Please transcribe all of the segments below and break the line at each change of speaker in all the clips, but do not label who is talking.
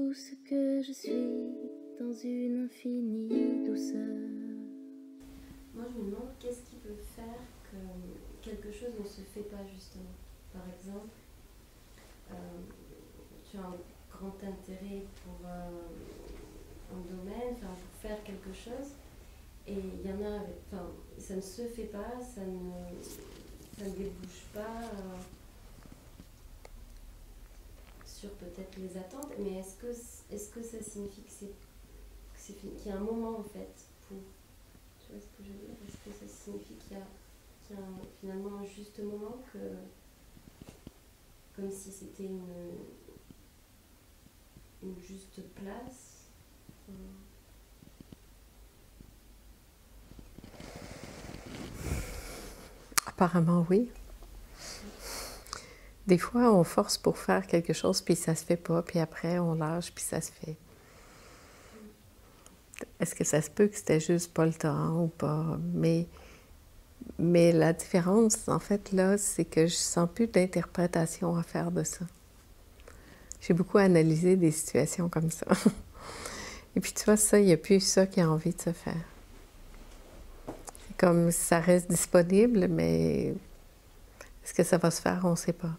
tout ce que je suis dans une infinie douceur.
Moi, je me demande qu'est-ce qui peut faire que quelque chose ne se fait pas, justement. Par exemple, tu as un grand intérêt pour un domaine, pour faire quelque chose, et il y en a, ça ne se fait pas, ça ne débouche pas sur peut-être les attentes, mais est-ce que ça signifie qu'il y a un moment, en fait, pour... Tu vois ce que je veux dire? Est-ce que ça signifie qu'il y a finalement un juste moment, comme si c'était une juste place?
Apparemment, oui. Des fois, on force pour faire quelque chose, puis ça se fait pas, puis après, on lâche, puis ça se fait. Est-ce que ça se peut que c'était juste pas le temps ou pas? Mais la différence, en fait, là, c'est que je sens plus d'interprétation à faire de ça. J'ai beaucoup analysé des situations comme ça. Et puis, tu vois, ça, il n'y a plus ça qui a envie de se faire. C'est comme ça reste disponible, mais est-ce que ça va se faire? On ne sait pas.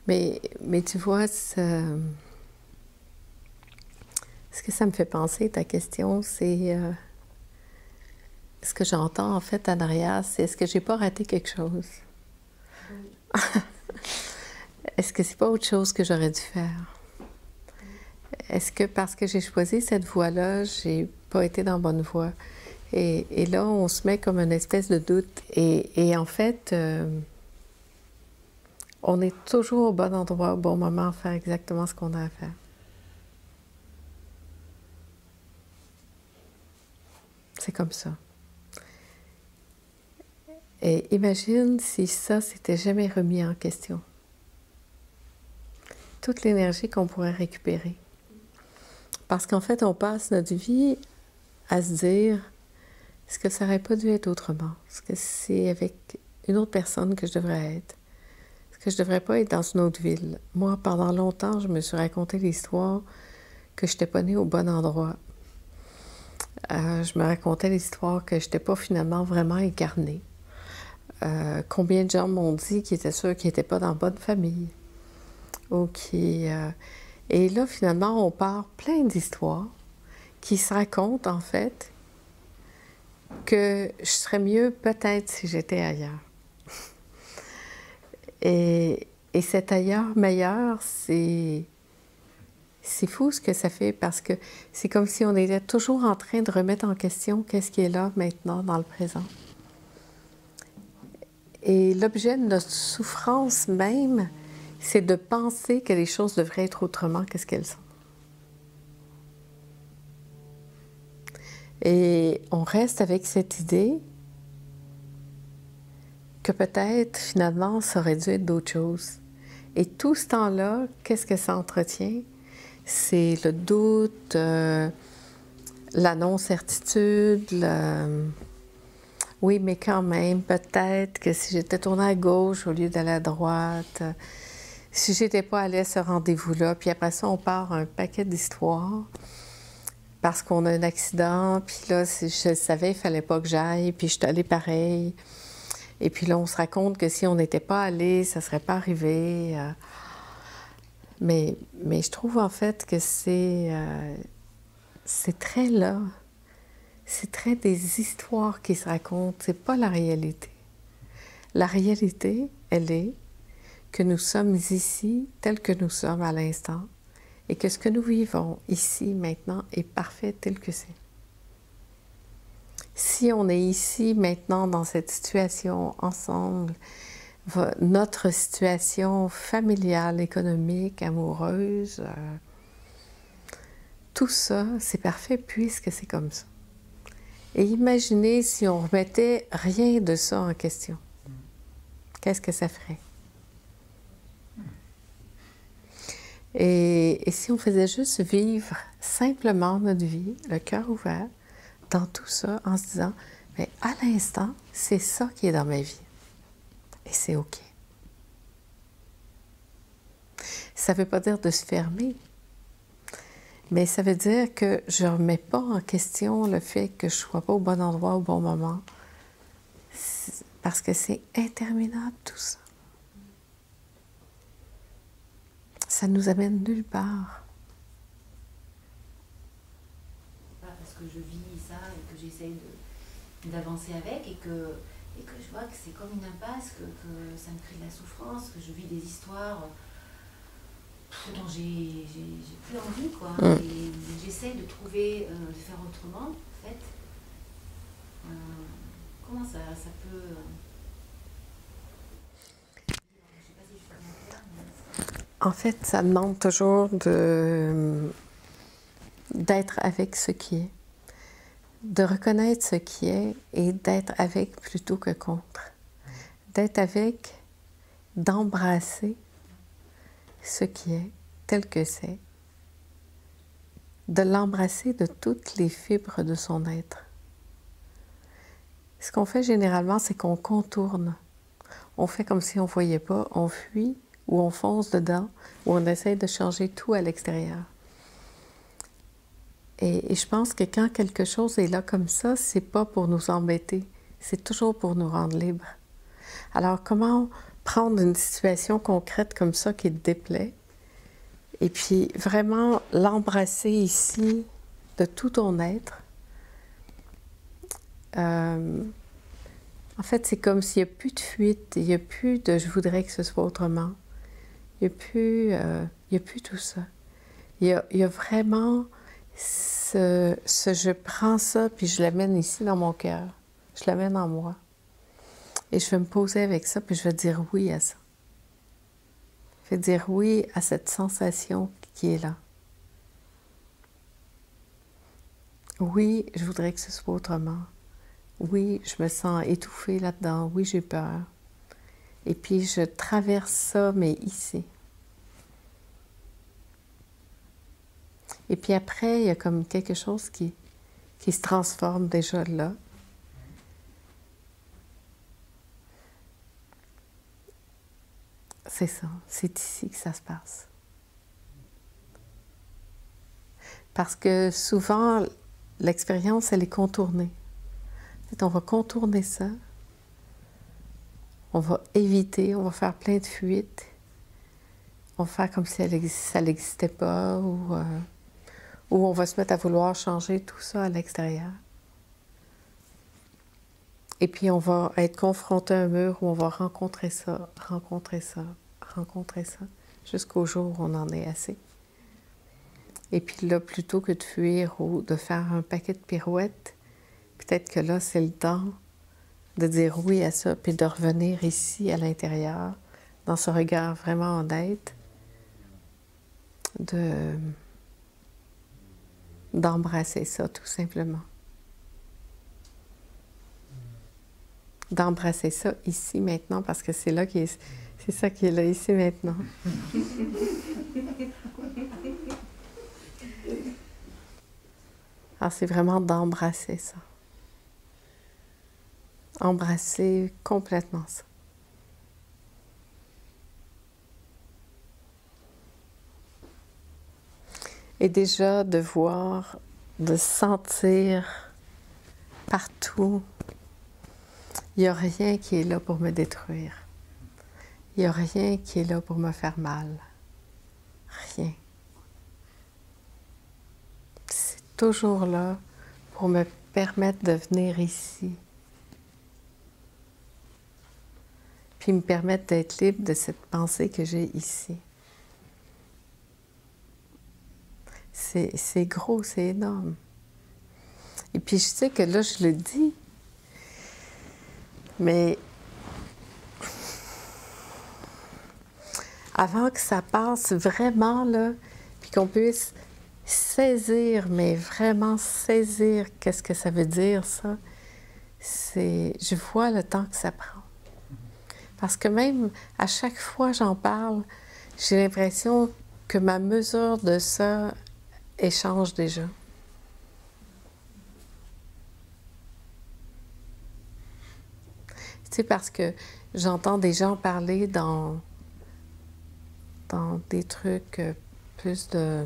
Mais tu vois, ce que ça me fait penser, ta question, c'est ce que j'entends en fait en arrière, c'est est-ce que j'ai pas raté quelque chose? Oui. Est-ce que c'est pas autre chose que j'aurais dû faire? Est-ce que parce que j'ai choisi cette voie-là, j'ai pas été dans la bonne voie? Et là, on se met comme une espèce de doute. Et en fait, on est toujours au bon endroit, au bon moment, à faire exactement ce qu'on a à faire. C'est comme ça. Et imagine si ça s'était jamais remis en question. Toute l'énergie qu'on pourrait récupérer. Parce qu'en fait, on passe notre vie à se dire, est-ce que ça n'aurait pas dû être autrement? Est-ce que c'est avec une autre personne que je devrais être? Est-ce que je ne devrais pas être dans une autre ville? Moi, pendant longtemps, je me suis raconté l'histoire que je n'étais pas née au bon endroit. Je me racontais l'histoire que je n'étais pas finalement vraiment incarnée. Combien de gens m'ont dit qu'ils étaient sûrs qu'ils n'étaient pas dans la bonne famille? Ou Et là, finalement, on part plein d'histoires qui se racontent, en fait, que je serais mieux peut-être si j'étais ailleurs. Et cet ailleurs meilleur, c'est fou ce que ça fait parce que c'est comme si on était toujours en train de remettre en question qu'est-ce qui est là maintenant dans le présent. Et l'objet de notre souffrance même, c'est de penser que les choses devraient être autrement que ce qu'elles sont. Et on reste avec cette idée que peut-être, finalement, ça aurait dû être d'autres choses. Et tout ce temps-là, qu'est-ce que ça entretient? C'est le doute, la non-certitude, oui, mais quand même, peut-être que si j'étais tournée à gauche au lieu d'aller à droite, si j'étais pas allée à ce rendez-vous-là, puis après ça, on part un paquet d'histoires parce qu'on a un accident, puis là, si je savais, il fallait pas que j'aille, puis je suis allée pareil. Et puis là, on se raconte que si on n'était pas allé, ça ne serait pas arrivé. Mais je trouve en fait que c'est très là. C'est très des histoires qui se racontent. C'est pas la réalité. La réalité, elle est que nous sommes ici tels que nous sommes à l'instant et que ce que nous vivons ici, maintenant, est parfait tel que c'est. Si on est ici, maintenant, dans cette situation, ensemble, notre situation familiale, économique, amoureuse, tout ça, c'est parfait puisque c'est comme ça. Et imaginez si on remettait rien de ça en question. Qu'est-ce que ça ferait? Et si on faisait juste vivre simplement notre vie, le cœur ouvert, dans tout ça, en se disant, mais à l'instant, c'est ça qui est dans ma vie. Et c'est OK. Ça ne veut pas dire de se fermer, mais ça veut dire que je ne remets pas en question le fait que je ne sois pas au bon endroit au bon moment, parce que c'est interminable tout ça. Ça nous amène nulle part.
Parce que je vis ça et que j'essaye d'avancer avec et que je vois que c'est comme une impasse, que ça me crée de la souffrance, que je vis des histoires dont j'ai plus envie, quoi. Et j'essaye de trouver, de faire autrement, en fait. Comment ça peut... je sais pas si je suis bien claire, mais...
En fait, ça demande toujours d'être avec ce qui est, de reconnaître ce qui est et d'être avec plutôt que contre. D'être avec, d'embrasser ce qui est tel que c'est, de l'embrasser de toutes les fibres de son être. Ce qu'on fait généralement, c'est qu'on contourne. On fait comme si on ne voyait pas, on fuit ou on fonce dedans, ou on essaie de changer tout à l'extérieur. Et je pense que quand quelque chose est là comme ça, c'est pas pour nous embêter, c'est toujours pour nous rendre libres. Alors, comment prendre une situation concrète comme ça qui te déplaît, et puis vraiment l'embrasser ici de tout ton être? En fait, c'est comme s'il n'y a plus de fuite, il n'y a plus de « je voudrais que ce soit autrement ». Il n'y a plus tout ça. Il y a vraiment ce je prends ça puis je l'amène ici dans mon cœur. Je l'amène en moi. Et je vais me poser avec ça puis je vais dire oui à ça. Je vais dire oui à cette sensation qui est là. Oui, je voudrais que ce soit autrement. Oui, je me sens étouffée là-dedans. Oui, j'ai peur. Et puis je traverse ça, mais ici. Et puis après, il y a comme quelque chose qui se transforme déjà là. C'est ça, c'est ici que ça se passe. Parce que souvent, l'expérience, elle est contournée. On va contourner ça, on va éviter, on va faire plein de fuites, on va faire comme si ça n'existait pas, ou on va se mettre à vouloir changer tout ça à l'extérieur. Et puis on va être confronté à un mur où on va rencontrer ça, jusqu'au jour où on en est assez. Et puis là, plutôt que de fuir ou de faire un paquet de pirouettes, peut-être que là, c'est le temps de dire oui à ça, puis de revenir ici, à l'intérieur, dans ce regard vraiment honnête, d'embrasser ça, tout simplement. D'embrasser ça ici, maintenant, parce que c'est ça qui est là, ici, maintenant. Alors, c'est vraiment d'embrasser ça. Embrasser complètement ça. Et déjà de voir, de sentir partout, il n'y a rien qui est là pour me détruire. Il n'y a rien qui est là pour me faire mal. Rien. C'est toujours là pour me permettre de venir ici. Puis me permettre d'être libre de cette pensée que j'ai ici. C'est gros, c'est énorme. Et puis je sais que là, je le dis, mais avant que ça passe vraiment, là, puis qu'on puisse saisir, mais vraiment saisir qu'est-ce que ça veut dire, ça, je vois le temps que ça prend. Parce que même à chaque fois que j'en parle, j'ai l'impression que ma mesure de ça échange déjà. Tu sais, parce que j'entends des gens parler dans dans des trucs plus de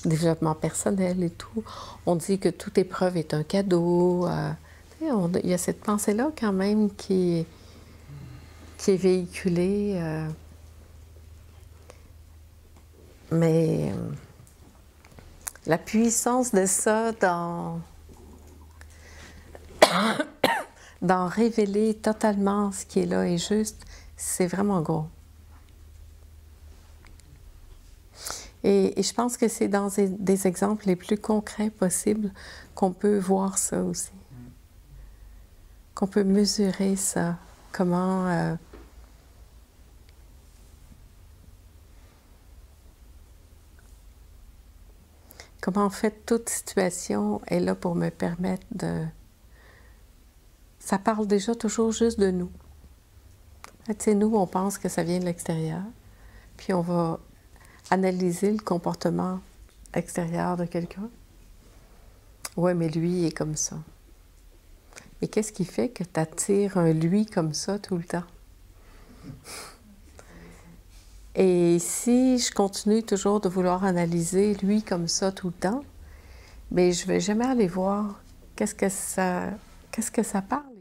développement personnel et tout. On dit que toute épreuve est un cadeau. Il y a cette pensée-là quand même qui est véhiculée. Mais la puissance de ça d'en révéler totalement ce qui est là et juste, c'est vraiment gros. Et je pense que c'est dans des exemples les plus concrets possibles qu'on peut voir ça aussi. Qu'on peut mesurer ça. Comment en fait toute situation est là pour me permettre de... Ça parle déjà toujours juste de nous. Tu sais, nous, on pense que ça vient de l'extérieur, puis on va analyser le comportement extérieur de quelqu'un. Ouais, mais lui, il est comme ça. Mais qu'est-ce qui fait que tu attires un lui comme ça tout le temps? Et si je continue toujours de vouloir analyser lui comme ça tout le temps, bien, je ne vais jamais aller voir qu'est-ce que ça parle.